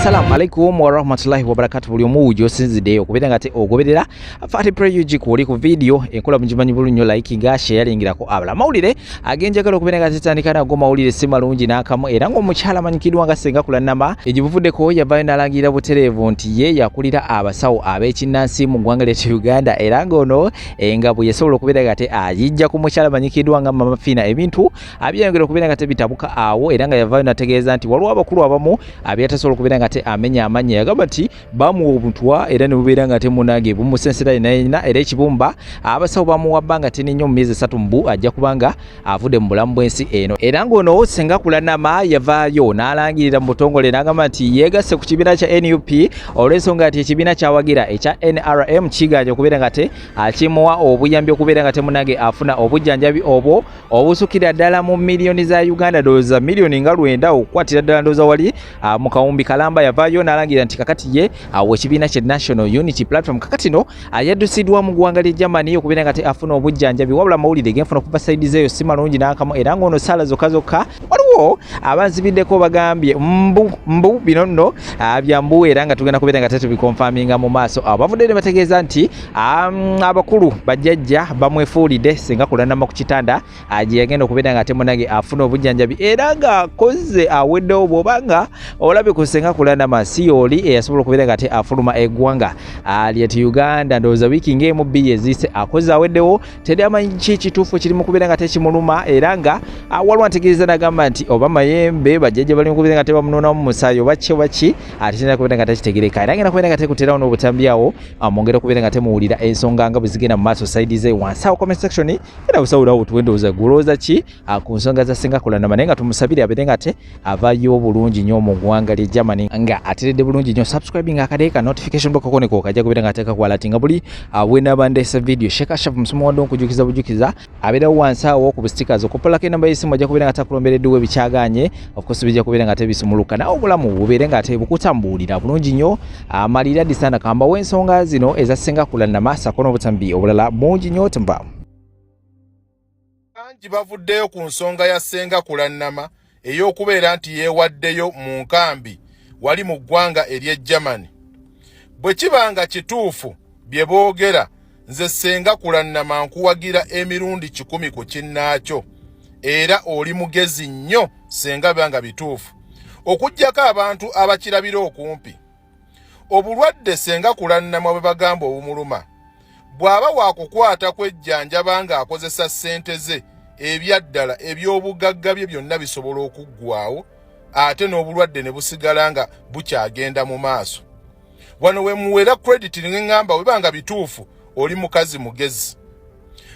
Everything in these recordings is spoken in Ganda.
Assalamu alaikum wa rahmatullahi wa barakatuh. Buli omuwujo sinzideyo okubeera nga te ogoberera Fati Prayuji kuli ku video enkola mujimanyi bulunyo like nga share ngirako abala mawulire agenjagala okubeera nga tetandika nago mawulire si malungi n'akamu era ng'omukyala amanyikirwa nga Senga Kulannama egibuvuddeko yavayo n'alangira butereevu nti ye yakulira abasawo ab'ekinnansi mu ggwanga ly'e Uganda era ng'ono nga bwe yasobola okubeera nga te ajijja ku mukyala amanyikirwa nga Mama Fina ebintu abyayongera okubeera nga te bitabuka awo era nga yavayo n'ategeeza nti waliwo abakulu abamu abyatasobola okubeera nga te amenya amanya yagamba nti bamuwa obutwa era ne bubeera nga te munange bumusensera yina era ekibumba abasawo bamuwa bbanga te n'ennyo mu myezi 3 mbu ajja kubanga avudde mu bulamu bw'ensi eno era ng'ono Senga Kulannama yavaayo n'alangirira mu butongole n'agamba nti yeegasse ku kibiina kya NUP olw'ensonga nti ekibiina kyawagira ekya NRM kiganja okubeera nga te akimuwa obuyambi okubeera nga te munange afuna obujjanjabi obwo obusukira ddala mu miliyoni za Uganda doza miliyoni nga 9 okukwatira ddala ndoza wali mu kawumbi kalamba yavaayo n'alangira nti kakati ye awo ekibiina kye National Unity Platform kakati no ayaddusiddwa mu ggwanga ly'e Germany okubeera nga te afuna obujjanjabi wabula mawulire genfuna okuva sayidi zeeyo si malungi n'akamu era ng'ono saala zokka waliwo abanzibiddeko bagambye mbu bino nno byambu era nga tugenda kubeera nga te tubikonfaminga mu maaso abo bavudde ne bategeeza nti abakulu bajjajja bamwefuulidde Senga Kulannama ku kitanda gye yagenda okubeera nga te munange afuna obujjanjabi era ng'akoze aweddewo bw'obanga olabe ku Senga Kulannama si oli eyasobola okubeera nga te afuluma eggwanga ly'e Uganda ndowooza wiiki ng'emu bbiri eziise akoze aweddewo teri amanyi ki kituufu kirimu kubeera nga tekimuluma era nga waliwo antegeeza n'agamba nti oba mayembe bajjajja balimu kubeera nga tebamunoonamu musaayi oba ki ate kirina kubeera nga tekitegereka era ngenda kubeera nga tekuterawo n'obutambi awo mwongere okubeera nga temuwulira ensonga nga bwe zigenda mu maaso sayidi ze wansi awo comment section era busawulawo tuwendowooza gulowooza ki ku nsonga za Senga Kulannama naye nga tumusabire abeere nga te avaayo bulungi nnyo mu ggwanga ly'e Germany nga ateredde bulungi nnyo subscribing akadeeka notification box koneko kajja kubeera nga ateeka kwalatinga buli bw'enaaba ndeese video sheka shafu musomo wadde okujukiza abeerawo wansi awo ku stickers okupolako enamba y'essimu ajja kubeera nga takulombereddewo ebikyaganye of course bijja kubeera nga tebisumuluka nawe obulamu bubeere nga te bukutambuulira bulungi nnyo amalira disana kambawo ensonga zino eza Senga Kulannama sako n'obutambi obulala bungi nnyo temba bangi bavuddeyo ku nsonga ya Senga Kulannama ey'okubeera nti yeewaddeyo mu nkambi wali mu ggwanga ery'e Germany bwe kibanga kituufu bye boogera nze Senga Kulannama nkuwagira emirundi 10 ku kinnaakyo era oli mugezi nnyo senga banga bituufu okujjako abantu abakirabira okumpi obulwadde Senga Kulannama bwe bagamba obumuluma bw'aba waakukwata kwejjanjaba nga akozesa ssente ze ebyaddala eby'obugagga bye byonna bisobola okuggwaawo ate n'obulwadde ne busigala nga bukyagenda mu maaso wano we muwera credit ng'engamba we banga bituufu oli mukazi mugezi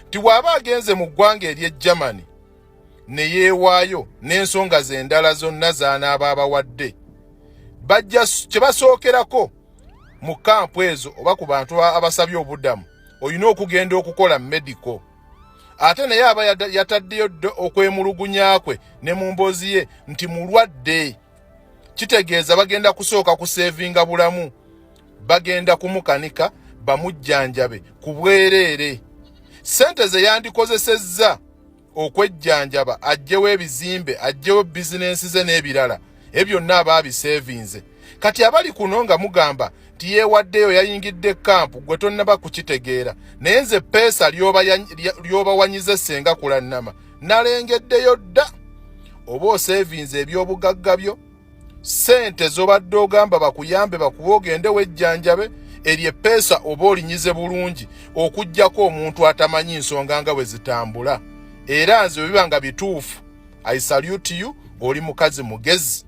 ti bw'aba agenze mu ggwanga ery'e Germany ne yeewaayo n'ensonga ze endala zonna z'anaaba abawadde bajja kye basookerako mu kampu ezo oba ku bantu abasabye obuddamu olina okugenda okukola medical ate naye aba yataddeyo okwemulugunya kwe ne mu mboozi ye nti mulwadde kitegeeza bagenda kusooka kuseevinga bulamu bagenda kumukanika bamujjanjabe ku bwereere ssente ze yandikozesezza okwejjanjaba ajjewo ebizimbe ajjewo bizinensi ze n'ebirala ebyo byonna aba abiseevinze kati abali kuno nga mugamba nti yeewaddeyo yayingidde kampu gwe tonnaba kukitegeera naye nze peesa lyobawanyize Senga Kulannama nalengeddeyo dda oba oseevinze eby'obugagga byo ssente z'obadde ogamba bakuyambe bakuwe ogende wejjanjabe erye peesa oba olinyize bulungi okuggyako omuntu atamanyi nsonga nga bwe zitambula era nze biba nga bituufu I salute you oli mukazi mugezi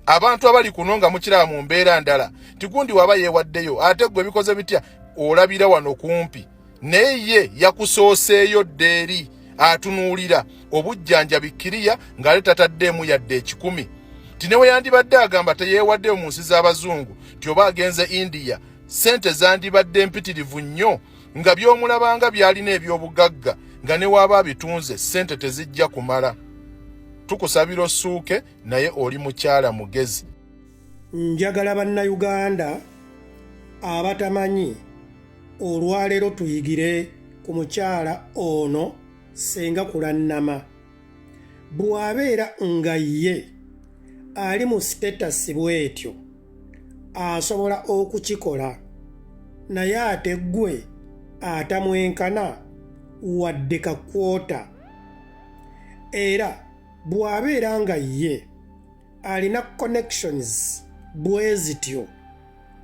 abantu abali kuno nga mukiraba mu mbeera ndala tigundi waba yeewaddeyo ate gwe bikoze bitya olabira wano kumpi naye ye yakusooseeyo ddeeri atunuulira obujjanjabi kiriya ng'ale tataddeemu yadde 10 tinewe yandibadde agamba teyeewaddeyo mu nsi z'abazungu ti oba agenze India ssente zandibadde mpitirivu nnyo nga by'omulabanga byalina eby'obugagga nga ne waba bitunze ssente tezijja kumala tukusabira osuuke naye oli mukyala mugezi njagala bannayuganda abatamanyi olwaleero tuyigire ku mukyala ono Senga Kulannama bw'abeera nga ye ali mu status bwetyo asobola okukikola naye ate ggwe atamwenkana wadde kakwota era bw'abeera nga ye alina connections bwe zityo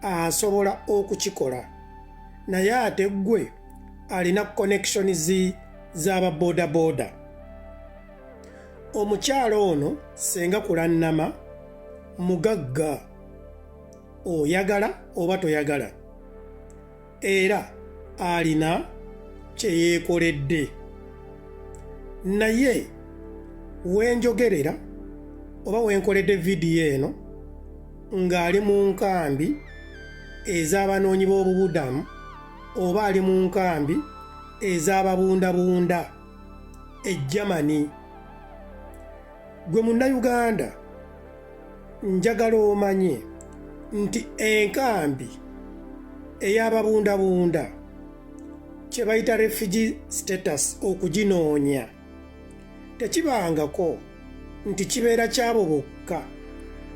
asobola okukikola naye ate ggwe alina connections z'ababodaboda. Omukyalo ono Ssenga Kulannama mugagga, oyagala oba toyagala, era alina kye yeekoledde. Naye wenjogerera oba wenkoledde vidiyo eno ng'ali mu nkambi ez'abanoonyi b'obubudamu oba ali mu nkambi ez'ababundabunda e Germany. Gwe munnayuganda njagala omanye nti enkambi ey'ababundabunda kye bayita refugee status okuginoonya tekibangako nti kibeera kyabo bokka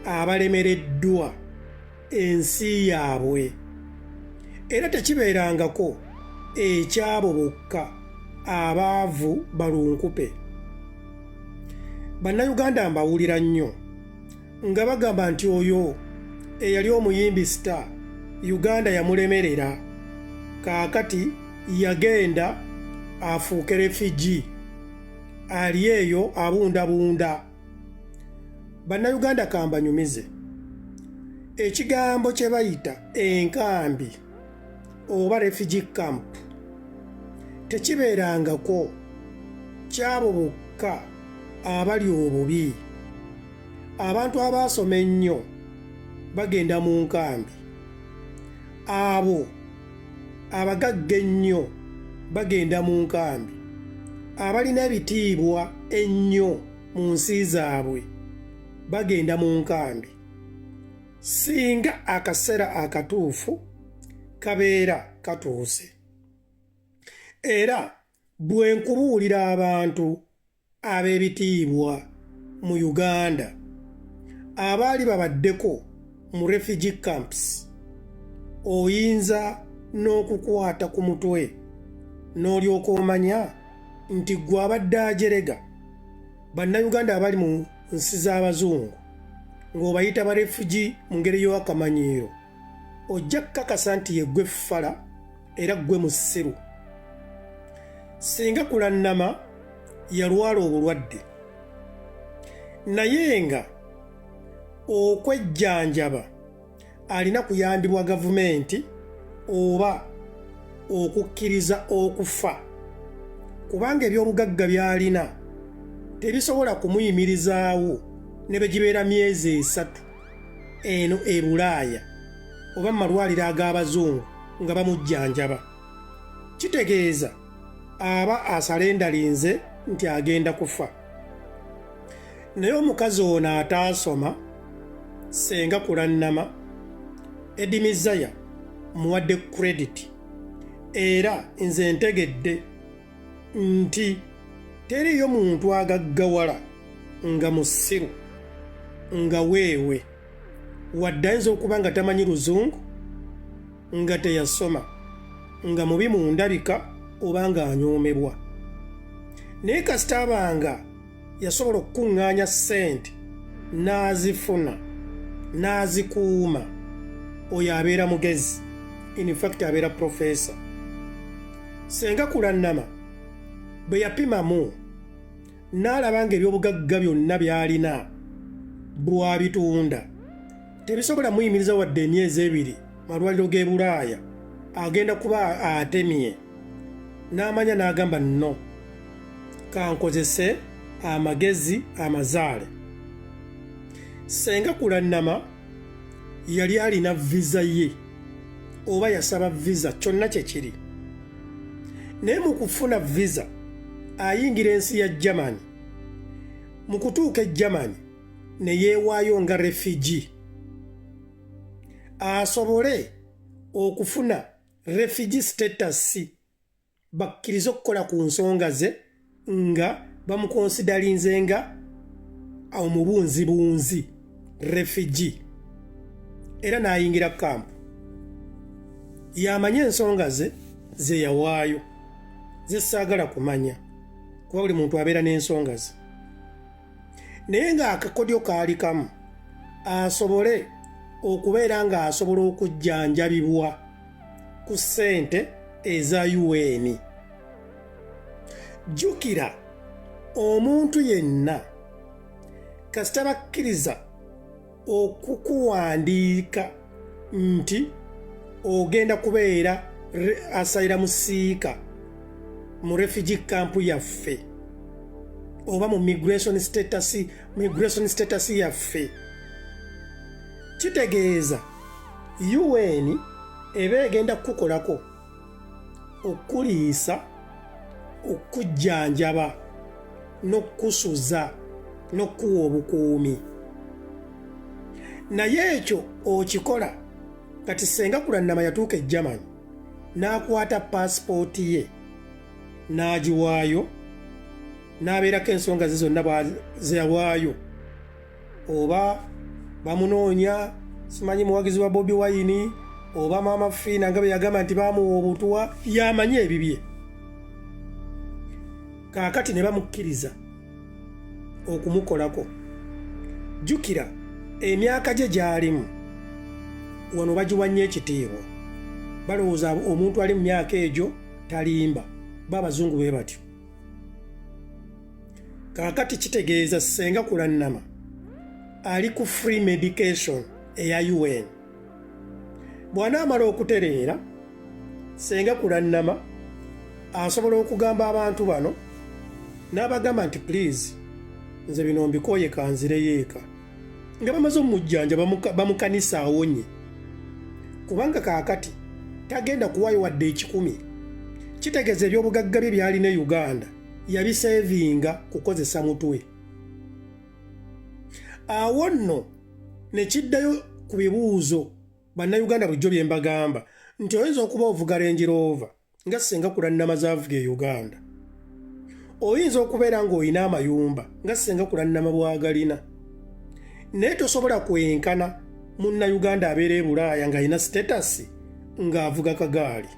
abalemereddwa ensi yaabwe, era tekibeerangako ekyabo bokka abaavu balunkupe. Bannayuganda mbawulira nnyo nga bagamba nti oyo eyali omuyimbi Star Uganda yamulemerera, kaakati yagenda afuuke refugee ali eyo abundabunda. Bannayuganda kambanyumize, ekigambo kye bayita enkambi oba refugee camp tekibeerangako kyabo bokka abali obubi. Abantu abaasoma ennyo bagenda mu nkambi, abo abagagga ennyo bagenda mu nkambi, abalina ebitiibwa ennyo mu nsi zaabwe bagenda mu nkambi. Singa akaseera akatuufu kabeera katuuse. Era bwe nkubuulira abantu ab'ebitiibwa mu Uganda abaali babaddeko mu refugee camps, oyinza n'okukwata ku mutwe n'olyoka omanya nti gwe abadde ajerega bannayuganda abali mu nsi z'abazungu ng'obayita barefugee mu ngeri y'akamanyiiro, ojja kukakasa nti ye ggwe ffala era ggwe musiru. Ssenga Kulannama yalwala obulwadde, naye nga okwejjanjaba alina kuyambibwa gavumenti oba okukkiriza okufa, kubanga ebyobugagga by'alina tebisobola kumuyimirizaawo ne bwe gibeera myezi 3 eno e Bulaaya oba mu malwaliro ag'abazungu nga bamujjanjaba. Kitegeeza aba asalendalinze nti agenda kufa. Naye omukazi ono ataasoma Ssenga Kulannama edimizaya muwadde credit, era nze ntegedde nti teriyo muntu agaggawala nga musiru nga weewe wadde ayinza okuba nga tamanyi luzungu, nga teyasoma, nga mubi mu ndabika oba nga anyoomebwa. Naye kasita abanga yasobola okukuŋŋaanya ssente n'azifuna n'azikuuma, oyo abeera mugezi, in fact abeera professor. Ssenga Kulannama bwe yapimamu n'alaba nga ebyobugagga byonna by'alina bw'abitunda tebisobola muyimiriza wadde emyezi 2 malwaliro g'e Bulaaya, agenda kuba atemye. N'amanya n'agamba nno kankozese amagezi amazaale. Ssenga Kulannama yali alina visa ye oba yasaba visa, kyonna kye kiri. Naye mu kufuna visa ayingira ensi ya Germany, mu kutuuka e Germany ne yeewaayo nga refugee asobole okufuna refugee status, bakkiriza okukola ku nsonga ze nga bamukonsidalinze nga omubunzibunzi refugee. era n'ayingira kampu. Yamanya ensonga ze yawaayo ze saagala kumanya kuba buli muntu abeera n'ensonga ze, naye ng'akakodyo kaali kamu asobole okubeera ng'asobola okujjanjabibwa ku ssente eza UN. Jjukira omuntu yenna kasita bakkiriza okukuwandiika nti ogenda kubeera asayira musiika mu refugee camp yaffe oba mu migration status yaffe, kitegeeza UN eba egenda kukukolako okuliisa, okujjanjaba n'okusuza n'okuwa obukuumi. Naye ekyo okikola kati senga Kulannama yatuuka e Germany n'akwata paasipooti ye n'agiwaayo, n'abeerako ensonga ze zonna ze yawaayo, oba bamunoonya simanyi muwagizi wa Bobi Wine oba Maama Fiina nga bwe yagamba nti baamuwa obutwa, yamanye ebibye. Kaakati ne bamukkiriza okumukolako. Jjukira emyaka gye gy'alimu wano bagiwa nnyo ekitiibwa, balowooza omuntu ali mu myaka egyo talimba, b'Abazungu bwe batyo. Kaakati kitegeeza senga Kulannama ali ku free medication eya UN. Bw'anaamala okutereera, senga Kulannama asobola okugamba abantu bano n'abagamba nti please nze bino mbikooye kanzireyo eka, nga bamaze omujjanja bamukanisa awonye, kubanga kaakati tagenda kuwaayo wadde ekikumi. Kitegeeza ebyobugagga bye by'alina e Uganda yabiseevinga kukozesa mutwe. Awo nno ne kiddayo ku bibuuzo bannayuganda bulijjo bye mbagamba nti oyinza okuba ovuga Range Rover nga senga Kulannama z'avuga e Uganda, oyinza okubeera ng'olina amayumba nga senga Kulannama bw'agalina, naye tosobola kwenkana munnayuganda abeera e Bulaaya ng'alina sitatasi ng'avuga kagaali.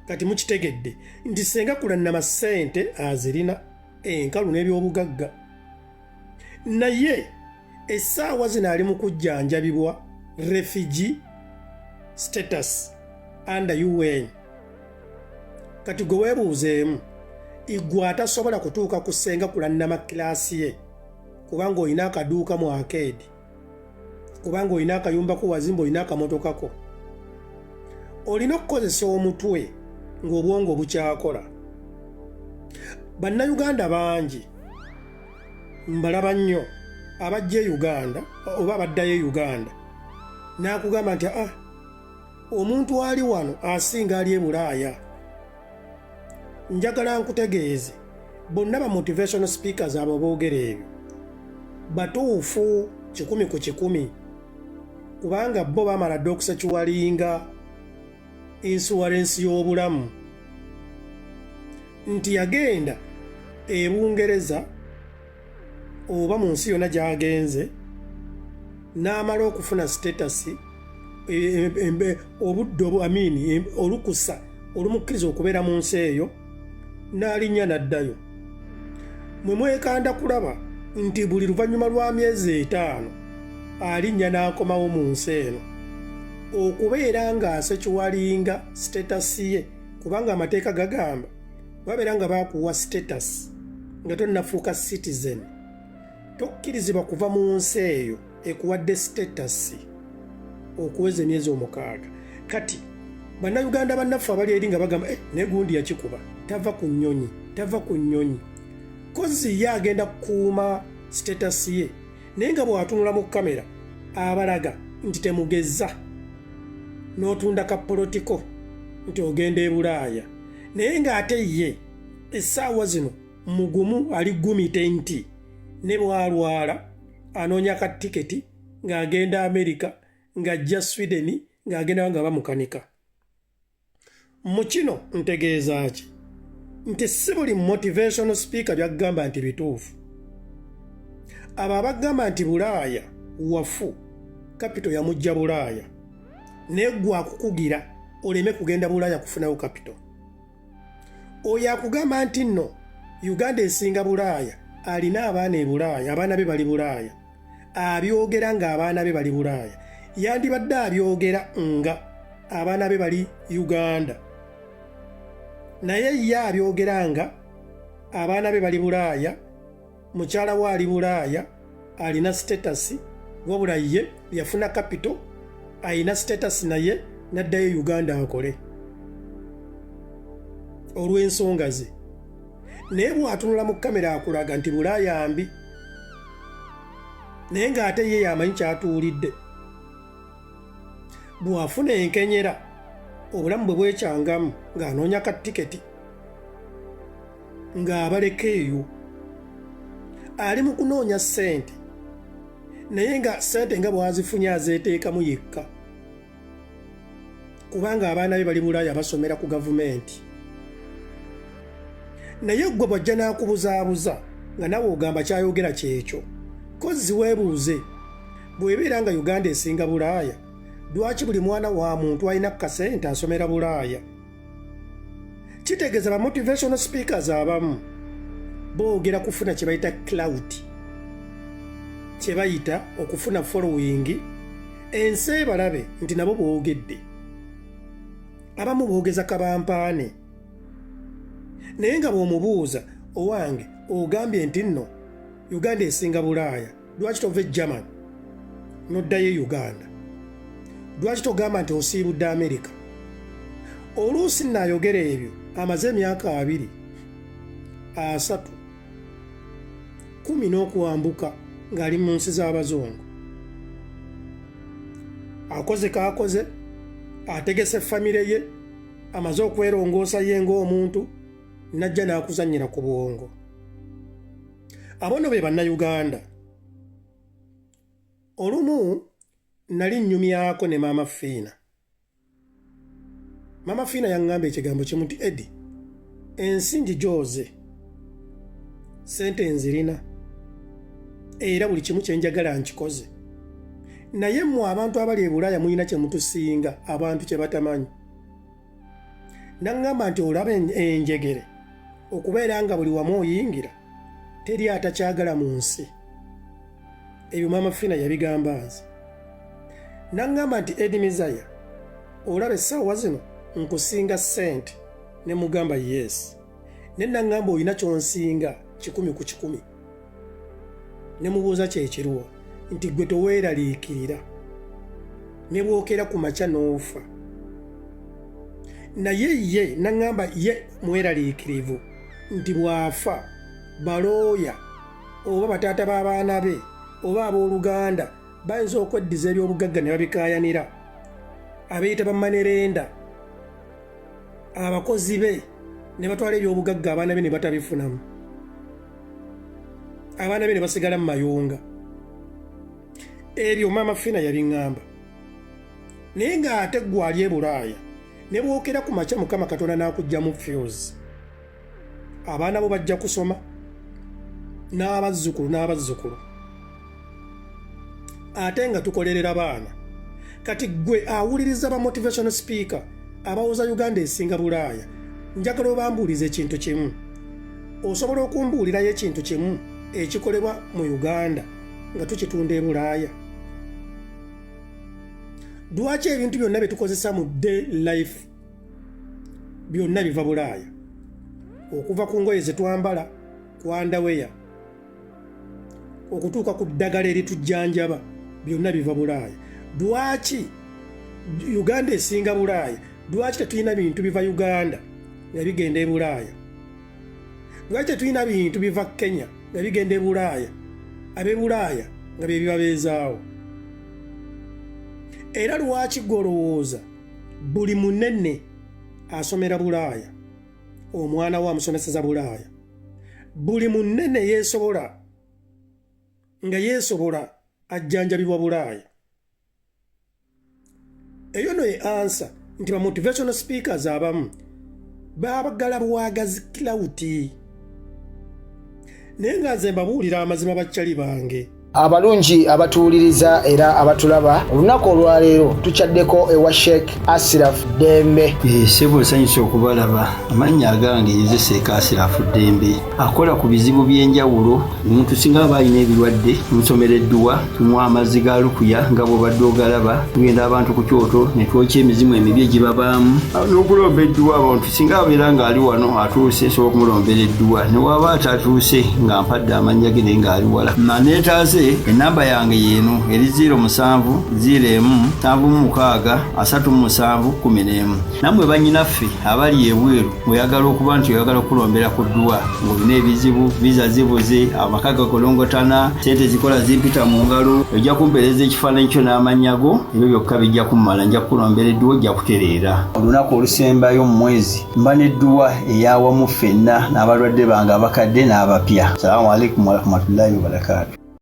Kati mukitegedde nti senga Kulannama ssente azirina enkalu n'ebyobugagga, naye essaawa zino ali mu kujjanjabibwa refugee status under UN. Kati gwe weebuuzeemu, igwe atasobola kutuuka ku senga Kulannama kilaasi ye kubanga olina akaduuka mu arcade, kubanga olina akayumba ku wazimba, olina akamotokako, olina okukozesa omutwe ng'obwongo bukyakola. Bannayuganda bangi mbalaba nnyo abajja e Uganda oba abaddayo e Uganda n'akugamba nti omuntu ali wano asinga ali e Bulaaya. Njagala nkutegeeze bonna ba motivational speakers abo boogera ebyo batuufu 100 ku 100, kubanga bo bamala dda okusekiwalinga insuwarensi y'obulamu nti yagenda e Bungereza oba mu nsi yonna gy'agenze n'amala okufuna sitatasi obudde olukusa olumukkiriza okubeera mu nsi eyo, n'alinnya n'addayo. Mwe mwekanda kulaba nti buli luvannyuma lwa myezi 5 alinnya n'akomawo mu nsi eno okubeera ng'asekiwalinga sitatasi ye, kubanga amateeka gagamba babeera nga baakuwa sitatasi nga tonnafuuka citizen, tokkirizibwa kuva mu nsi eyo ekuwadde sitatasi okuweza emyezi 6. Kati bannayuganda bannaffe abali eri nga bagamba naye gundi yakikuba, tava ku nnyonyi, kozi ye agenda kukuuma sitatasi ye, naye nga bw'atunula mu kamera abalaga nti temugeza, n'otunda kapolotiko nti ogenda e Bulaaya, naye ng'ate ye essaawa zino mugumu ali gumite nti ne bw'alwala anoonya ka tiketi ng'agenda Amerika, ng'ajja Sweden, ng'agenda nga bamukanika. Mu kino ntegeeza ki? Nti si buli motivational speaker byagamba nti bituufu. Abo abagamba nti Bulaaya wafu kapito yamujja Bulaaya naye gwe akukugira oleme kugenda Bulaaya kufunayo kapito. Oyo akugamba nti nno Uganda esinga Bulaaya alina abaana e Bulaaya, abaana be bali Bulaaya, abyogera ng'abaana be bali Bulaaya, yandibadde abyogera nga abaana be bali Uganda, naye ye abyogera nga abaana be bali Bulaaya, mukyala we ali Bulaaya, alina status, wabula ye yafuna kapito, alina status naye n'addayo Uganda akole olw'ensonga ze. Naye bw'atunula mu kamera akulaga nti Bulaaya mbi, naye ng'ate ye yamanyi kyatuulidde. Bw'afuna enkenyera obulamu bwe bwekyangamu ng'anoonya ka tiketi ng'abaleka eyo, ali mu kunoonya ssente, naye nga ssente nga bw'azifunye azeeteekamu yekka, kubanga abaana be bali Bulaaya basomera ku gavumenti. Naye gwe bw'ajja n'akubuzaabuza nga nawe ogamba kyayogera kyekyo, kozzi weebuuze, bw'ebeera nga Uganda esinga Bulaaya, lwaki buli mwana wa muntu alina kasente asomera Bulaaya? Kitegeeza ba motivational speakers abamu boogera kufuna kye bayita clout, kye bayita okufuna following, ensi ebalabe nti nabo boogedde. Abamu boogeza kabampaane, naye nga bw'omubuuza, owange ogambye nti nno Uganda esinga Bulaaya, lwaki tova e Germany n'oddayo Uganda? Lwaki togamba nti osiibudde America? Oluusi nnaayogera ebyo amaze emyaka 2, 3, 10 n'okuwambuka ng'ali mu nsi z'Abazungu. Akoze kaakoze, ategese famire ye, amaze okwerongoosa ye ng'omuntu, najja n'akuzannyira ku bwongo. Abono be bannayuganda. Olumu nali nnyumyako ne Maama Fiina. Maama Fiina yaŋŋamba ekigambo kimu nti Eddie, ensingi gyoze, ssente nzirina, era buli kimu kye njagala nkikoze, naye mmwe abantu abali e Bulaaya mulina kye mutusinga abantu kye batamanyi. Naŋŋamba nti olaba enjegere okubeera nga buli wamu oyingira teri atakyagala mu nsi. Ebyo Maama Fiina yabigamba nze. Naŋŋamba nti Eddie Mizaya, olaba essaawa zino nkusinga ssente, ne mugamba yes, ne naŋŋamba olina kyonsinga 100 ku 100. Ne mubuuza kyekiruwa nti gwe toweeraliikirira, ne bwokera ku makya n'ofa. Naye ye naŋŋamba ye mweraliikirivu nti bw'afa balooya oba bataata b'abaana be oba abooluganda bayinza okweddiza ebyobugagga ne babikaayanira, abeeyita bamanerenda, abakozi be ne batwala ebyobugagga abaana be ne batabifunamu, abaana be ne basigala mu mayunga. Ebyo Maama Fiina yabiŋŋamba. Naye ng'ate ggwe ali e Bulaaya ne bwokera ku makya Mukama Katonda n'akuggyamu fuse, abaana bo bajja kusoma, n'abazzukulu, ate nga tukolerera baana. Kati gwe awuliriza ba motivational speaker abawuza Uganda esinga Bulaaya, njagala obambuuliza ekintu kimu. Osobola okumbuulirayo ekintu kimu ekikolebwa mu Uganda nga tukitunda e Bulaaya? Lwaki ebintu byonna bye tukozesa mu day life byonna biva Bulaaya? Okuva ku ngoye ze twambala, ku underwear, okutuuka ku ddagala eritujjanjaba, byonna biva Bulaaya. Lwaki Uganda esinga Bulaaya? Lwaki tetulina bintu biva Uganda nga bigenda e Bulaaya? Lwaki tetulina bintu biva Kenya nga bigenda e Bulaaya, ab'e Bulaaya nga bye bibabeezaawo? Era lwaki golowooza buli munene asomera Bulaaya, omwana we amusomeseza Bulaaya? Buli munene yeesobola nga yeesobola ajjanjabibwa Bulaaya? Eyo no ye ansa nti ba motivational speakers abamu baabagala bwagazi kilawuti. Naye nga nze mbabuulira amazima bakyali bange, Abalungi abatuuliriza era abatulaba olunaku olwaleero tukyaddeko ewa Sheikh Ashraf Dembe. Sebo nsanyusa okubalaba. Amannya agange nze Sheikh Ashraf Dembe akola ku bizibu by'enjawulo. Omuntu singa aba alina ebirwadde musomereddwa tunywa amazzi ga lukuya nga bw'obadde ogalaba tugenda abantu ku kyoto ne twokya emizimu emibi egibabaamu n'okulomba edduwa abantu singa abeera ng'ali wano atuuse sobola okumulombera edduwa ne waba atatuuse nga mpadde amannya ge naye ng'ali wala neetaaze enamba yange yeeno eri 0707363711 nammwe bannyinaffe abali ebweru oyagala okuba nti oyagala okulombera ku dduwa ng'olina ebizibu viza zibuze amaka gakolongotana sente zikola zimpita mu ngalo ojja kumpeereza ekifaananyi kyo n'amannya go ebyo byokka bijja kummala nja kukulombera edduwa ojja kutereera olunaku olusembayo mu mwezi mba n'edduwa eyawamu ffenna n'abalwadde bange abakadde n'abapya. Salaamu alaikum warahmatullahi wabarakatuh.